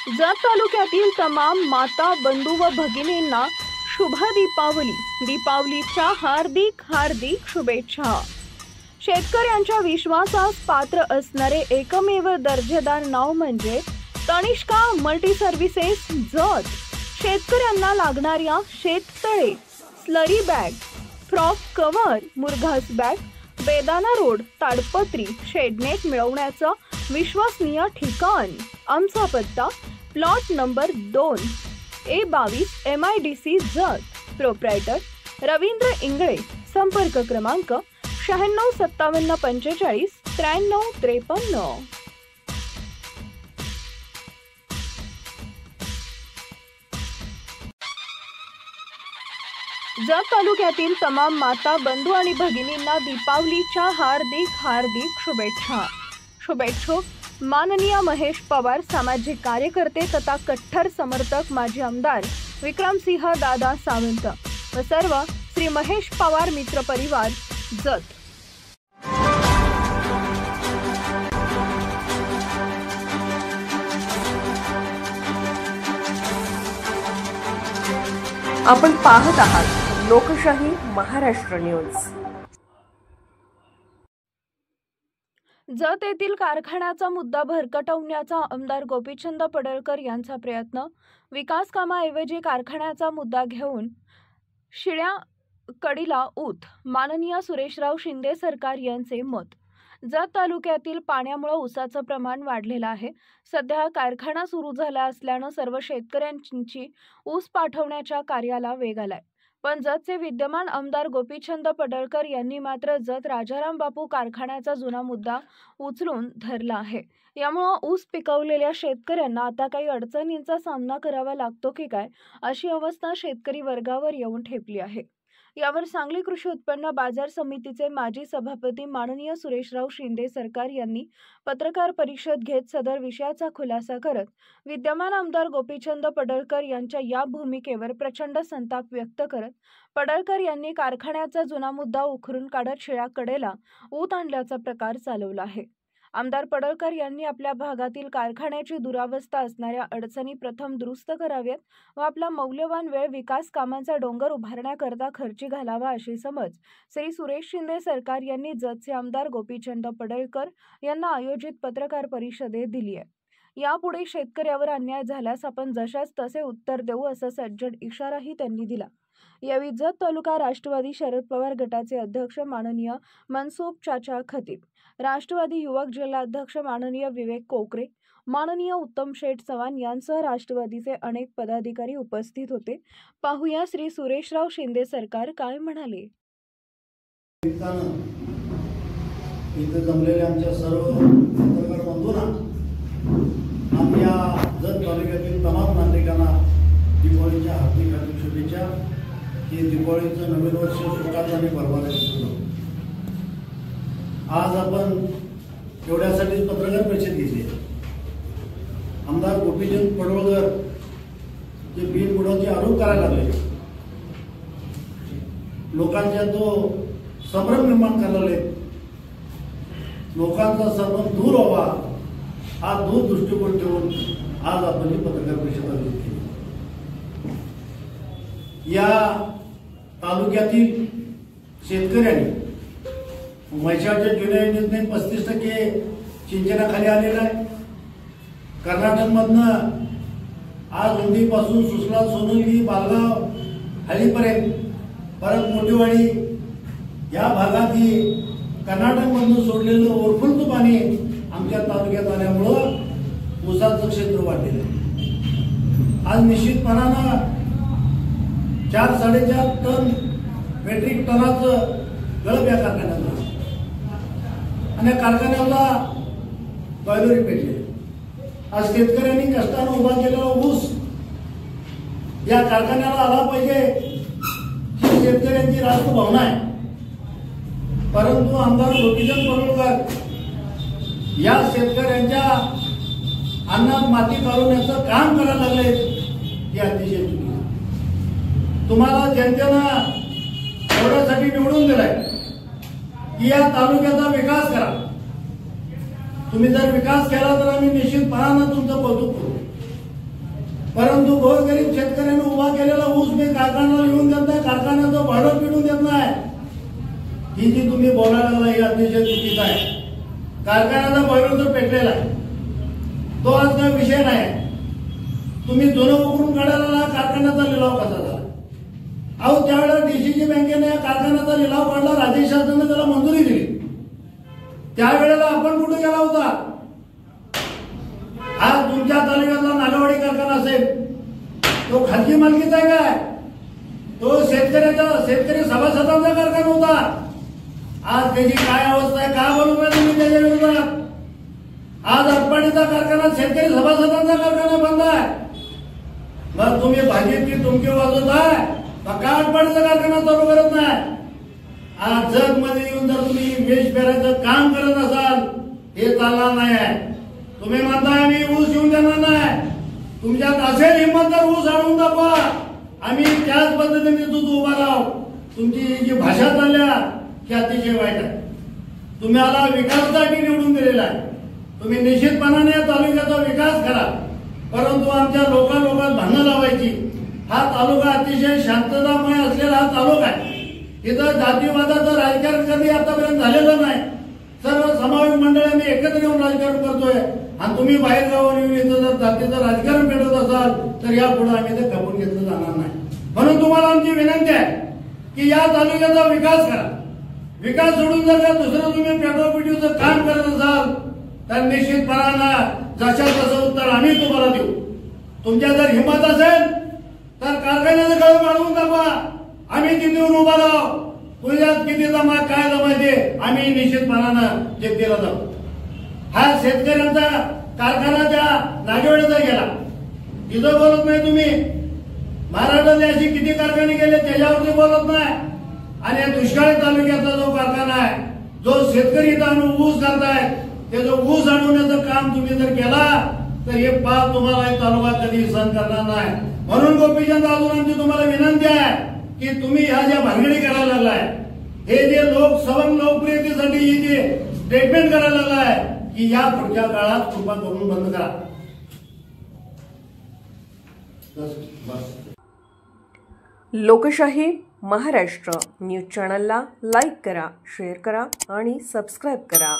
जत तालुक्यातील तमाम माता बंधू व भगिनींना शुभ दीपावलीच्या हार्दिक शुभेच्छा। शेतकऱ्यांच्या विश्वासास पात्र असणारे एकमेव दर्जेदार नाव म्हणजे तनिष्का मल्टी सर्व्हिसेस जत। शेतकऱ्यांना लागणाऱ्या शेततळे, slurry bag, frock cover, मुरघास bag, बेदाना रोड, ताडपत्री, शेडनेट मिळवण्याचं विश्वसनीय ठिकाण। आमचा पत्ता plot number 2A22 MIDC Jat. Proprietor Ravindra Ingale. संपर्क क्रमांक 9657459353। जत तालुक्यातील तमाम माता बंधू आणि भगिनींना दीपावलीच्या हार्दिक शुभेच्छा। माननीय महेश पवार, सामाजिक कार्यकर्ते तथा कट्टर समर्थक माजी आमदार विक्रमसिंह दादा सावंत व सर्व श्री महेश पवार मित्र परिवार जत। आपण पाहत आहात लोकशाही महाराष्ट्र न्यूज। जत येथील कारखान्याचा मुद्दा भरकटवण्याचा आमदार गोपीचंद पडळकर यांचा प्रयत्न। विकास कामाऐवजी कारखान्याचा मुद्दा घेऊन शिळ्या कडीला ऊत। माननीय सुरेशराव शिंदे सरकार यांचे मत। जत तालुक्यातील पाण्यामुळे ऊसाचं प्रमाण वाढलेलं आहे। सध्या कारखाना सुरू झाला असल्यानं सर्व शेतकऱ्यांची ऊस पाठवण्याच्या कार्याला वेग आलाय। पण जतचे विद्यमान आमदार गोपीचंद पडळकर यांनी मात्र जत राजाराम बापू कारखान्याचा जुना मुद्दा उचलून धरला आहे। यामुळे ऊस पिकवलेल्या शेतकऱ्यांना आता काही अडचणींचा सामना करावा लागतो की काय अशी अवस्था शेतकरी वर्गावर येऊन ठेपली आहे। यावर सांगली कृषी उत्पन्न बाजार समितीचे माजी सभापती माननीय सुरेशराव शिंदे सरकार यांनी पत्रकार परिषद घेत सदर विषयाचा खुलासा करत विद्यमान आमदार गोपीचंद पडळकर यांच्या या भूमिकेवर प्रचंड संताप व्यक्त करत पडळकर यांनी कारखान्याचा जुना मुद्दा उखरून काढत शिळ्या कडेला ऊत आणल्याचा प्रकार चालवला आहे। आमदार पडळकर यांनी आपल्या भागातील कारखान्याची दुरावस्था असणाऱ्या अडचणी प्रथम दुरुस्त कराव्यात व आपला मौल्यवान वेळ विकास कामांचा डोंगर उभारण्याकरता खर्ची घालावा अशी समज श्री सुरेश शिंदे सरकार यांनी जतचे आमदार गोपीचंद पडळकर यांना आयोजित पत्रकार परिषदेत दिली आहे। यापुढे शेतकऱ्यावर अन्याय झाल्यास आपण जशास तसे उत्तर देऊ असा सज्जड इशाराही त्यांनी दिला। यावेळी जत तालुका राष्ट्रवादी शरद पवार गटाचे अध्यक्ष माननीय मनसूब चाचा खतीब, राष्ट्रवादी युवक जिल्हा अध्यक्ष माननीय विवेक कोकरे, माननीय उत्तम शेठ चव्हाण यांसह राष्ट्रवादीचे अनेक पदाधिकारी उपस्थित होते। पाहूया श्री सुरेशराव शिंदे सरकार काय म्हणाले। इथे जमलेले आमच्या सर्व पत्रकार बंधूंना आणि या जत तालुक्यातील तमाम नागरिकांना दिवाळीच्या हार्दिक शुभेच्छा। ही दिवाळीचं नवीन वर्ष सुखात आणि बरबादात होतं। आज आपण एवढ्यासाठीच पत्रकार परिषद घेतली। आमदार गोपीचंद पडळकर जे बिनबुडाचे आरोप करायला लागले, लोकांच्या तो संभ्रम निर्माण करायला लागले, लोकांचा संभ्रम दूर व्हावा हा दूर दृष्टिकोन ठेवून आज आपण ही पत्रकार परिषद आयोजित केली। या तालुक्यातील शेतकऱ्यांनी म्हैसाळच्या जुन्या योजनेत 35% सिंचनाखाली आलेला आहे। कर्नाटकमधनं आज उंदीपासून सुसला, सोनली, बालगाव, हळीपर्यंत परत मोठीवाडी या भागात ही कर्नाटकमधून सोडलेलं ओरफुलचं पाणी आमच्या तालुक्यात आल्यामुळं ऊसाचं क्षेत्र वाढलेलं आहे। आज निश्चितपणानं 4-4.5 टन मेट्रिक टनाचं गळप या कारखान्यात आणि कारखान्याला बॉयलरी पेटले। आज शेतकऱ्यांनी कष्टाने उभा केलेला ऊस या कारखान्याला आला पाहिजे ही शेतकऱ्यांची रास्त भावना आहे। परंतु आमदार गोपीचंद पडळकर या शेतकऱ्यांच्या अन्नात माती घालवण्याचं काम करायला लागले ही अतिशय चुकी। तुम्हाला जनतेनं एवढ्यासाठी निवडून दिलाय की या तालुक्याचा विकास करा। तुम्ही जर विकास केला तर आम्ही निश्चितपणानं तुमचं कौतुक करू। परंतु गोरगरीब शेतकऱ्यांनी उभा केलेला ऊस मी कारखान्याला येऊन देत नाही, कारखान्याचं भाडं पिढून देत नाही, ही जी तुम्ही बोलायला लागला ही अतिशय चुकीचं आहे. कारखान्याचा बैल तर पेटलेला आहे, तो आज काही विषय नाही. तुम्ही जुनं उकरून काढायला कारखान्याचा लिलाव कसा झाला? अहो त्यावेळेला डीसीसी बँकेने कारखान्याचा लिलाव काढला, राज्य शासनाने त्याला मंजुरी दिली. त्यावेळेला आपण कुठे गेला होता? आज तुमच्या तालुक्यातला नागावाडी कारखाना असेल, तो खाजगी मालकीचा आहे काय? तो शेतकरी सभासदांचा कारखाना होता. आज त्याची काय अवस्था आहे, काय बोलू पाहिजे तुम्ही त्याच्या विरोधात? आज अटपाडीचा कारखाना शेतकरी सभासदांचा कारखाना बंद आहे. मग तुम्ही भाजीतली तुमकी वाजवत आहे का अटपाडीचा कारखाना चालू करत नाही? आज जगमध्ये येऊन जर तुम्ही वेश पेरायचं काम करत असाल, हे चालणार नाही आहे. तुम्ही म्हणताय आम्ही ऊस येऊन देणार नाही, तुमच्यात असेल हिंमत तर ऊस आणून दाखवा, आम्ही त्याच पद्धतीने दूध उभा राहू. तुमची जी भाषा चालल्या ती अतिशय वाईट आहे. तुम्हाला विकासासाठी निवडून दिलेला आहे, तुम्ही निश्चितपणाने या तालुक्याचा विकास करा, परंतु आमच्या लोकांत भांडणं लावायची. हा तालुका अतिशय शांततामय असलेला हा तालुका आहे. इथं जातीवादाचं राजकारण कधी आतापर्यंत झालेलं नाही. सर्व समावेश मंडळांनी एकत्र येऊन राजकारण करतोय आणि तुम्ही बाहेर गावावर येऊन इथं जर जातीचं राजकारण पेटवत असाल तर यापुढे आम्ही ते खपून घेतलं जाणार नाही. म्हणून तुम्हाला आमची विनंती आहे की या तालुक्याचा विकास करा. विकास सोडून जर का दुसरं तुम्ही पेट्रोपिटीचं काम करत असाल तर निश्चितपणानं जशा तसं उत्तर आम्ही तुम्हाला देऊ. तुमच्या जर हिंमत असेल तर कारखान्याचं गळ वाढवून दाखवा, आम्ही तिथे येऊन उभा राहू. तुझ्यात किती जमा काय जमायचे आम्ही निश्चितपणानं जिद्दीला जाऊ. हा शेतकऱ्यांचा कारखानाच्या नागेवाडीचा गेला, तिथं बोलत नाही तुम्ही. महाराष्ट्रातले अशी किती कारखाने गेले त्याच्यावरती बोलत नाही. आणि या दुष्काळी तालुक्यातला जो कारखाना आहे, जो शेतकरी इथं आणून ऊस करताय, त्याचं ऊस आणवण्याचं काम तुम्ही जर केला तर हे पाप तुम्हाला तालुका कधी सहन करणार नाही. म्हणून गोपीचंद अजून आमची तुम्हाला विनंती आहे की तुम्ही ह्या ज्या भानगडी करायला लागलाय, हे जे लोकप्रियतेसाठी ही जे स्टेटमेंट करायला लागलाय की या पुढच्या काळात कृपा करून बंद करा. लोकशाही महाराष्ट्र न्यूज चॅनलला लाईक करा, शेअर करा आणि सबस्क्राईब करा.